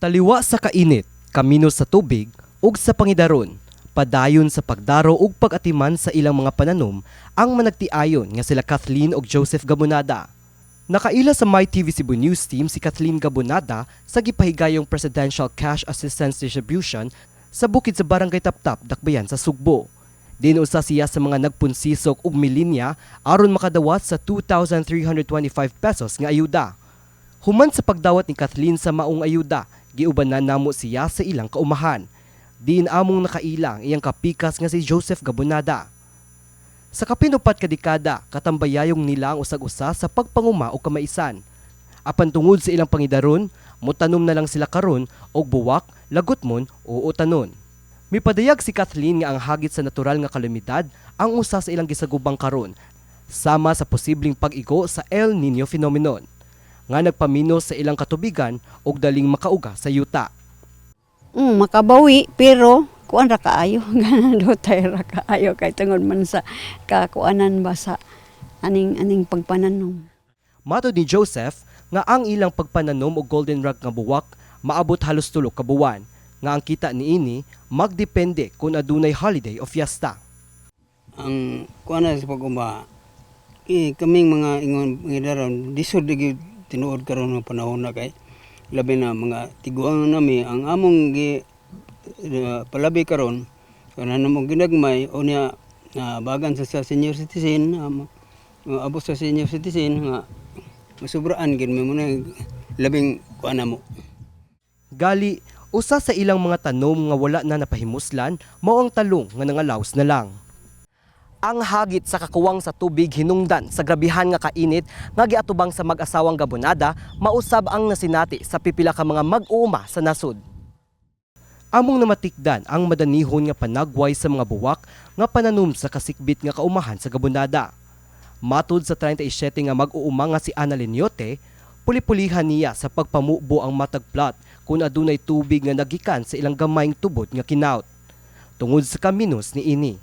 Taliwa sa kainit, kamino sa tubig, ug sa pangidaron, padayon sa pagdaro ug pag-atiman sa ilang mga pananom ang managtiayon nga sila Kathleen ug Joseph Gabonada. Nakaila sa MyTV Cebu News Team si Kathleen Gabonada sa gipahigayong Presidential Cash Assistance Distribution sa bukid sa Barangay Taptap, Dakbayan sa Sugbo. Dinusa siya sa mga nagpunsisok ug milinya aron makadawat sa 2,325 pesos nga ayuda. Human sa pagdawat ni Kathleen sa maong ayuda, giubanan namo siya sa ilang kaumahan. Diin among nakailang iyang kapikas nga si Joseph Gabonada. Sa kapinupat ka dekada, katambayayong nila ang usag-usa sa pagpanguma o kamaisan. Apan tungod sa ilang pangidaron, mutanom na lang sila karon og buwak, lagutmon o utanon. Mipadayag si Kathleen nga ang hagit sa natural nga kalamidad ang usa sa ilang gisagubang karon, sama sa posibleng pag-igo sa El Nino phenomenon, nga nagpamino sa ilang katubigan og daling makauga sa yuta. Makabawi pero kuan ra kaayo ganado tay ra kaayo kay tungod man sa kakuanan ba sa aning pagpananom. Matod ni Joseph nga ang ilang pagpananom og goldenrod nga buwak maabot halos 3 ka buwan, nga ang kita niini magdepende kung adunay holiday o fiesta. Ang kuan sa pag-uma, kaming mga ingon ngidaron disod gyud tinuod karon nga panahon na kay labi na mga tiguang nami ang among palabi karon kanang mo ginagmay o niya bagan sa senior citizen abot sa senior citizen nga masubraan gid mo na labing kuan mo. Gali, usa sa ilang mga tanom nga wala na napahimuslan mao ang talong nga nangalaos na lang. Ang hagit sa kakuwang sa tubig hinungdan sa grabihan nga kainit nga giatubang sa mag-asawang Gabonada mausab ang nasinati sa pipila ka mga mag-uuma sa nasud. Among namatikdan ang madanihon nga panagway sa mga buwak nga pananom sa kasikbit nga kaumahan sa Gabonada. Matud sa 37 nga mag-uuma nga si Annalyn Yote, puli-pulihan niya sa pagpamubo ang matag plot kung adunay tubig nga nagikan sa ilang gamayng tubod nga kinaut. Tungod sa kaminos ni ini.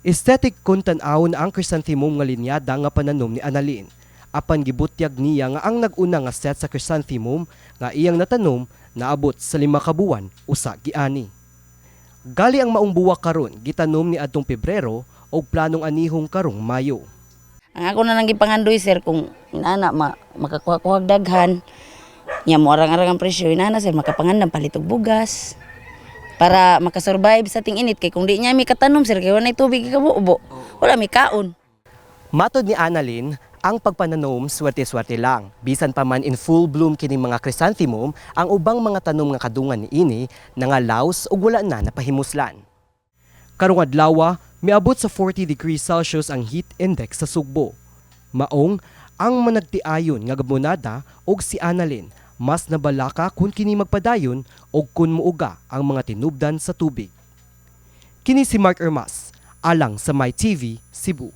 Aesthetic kun tan-awon ang chrysanthemum nga linyada nga pananom ni Annalyn. Apan gibutyag niya nga ang nag-una nga set sa chrysanthemum nga iyang natanom naabot sa 5 ka buwan usa giani. Gali ang maong buwak karon gitanom ni adtong Pebrero og planong anihong karong Mayo. Ang ako na nang gipangandoy sir kung inana makakuha-kuha daghan nya mo arang-arang ang presyo inana sir makapangandam palit og bugas para makasurvive sa ting init kay kung di niya mi katanom sir kay wala tubig ikabubo wala mi kaon. Matod ni Annalyn, ang pagpananom swerte-swerte lang. Bisan pa man in full bloom kining mga chrysanthemum, ang ubang mga tanom nga kadungan ni ini nangalaos ug wala na napahimuslan. Karong adlaw, miabot sa 40 degrees Celsius ang heat index sa Sugbo. Maong ang managtiayon nga Gabonada ug si Annalyn mas nabalaka kung kini magpadayon o kung muuga ang mga tinubdan sa tubig. Kini si Mark Ermas, alang sa MyTV Cebu.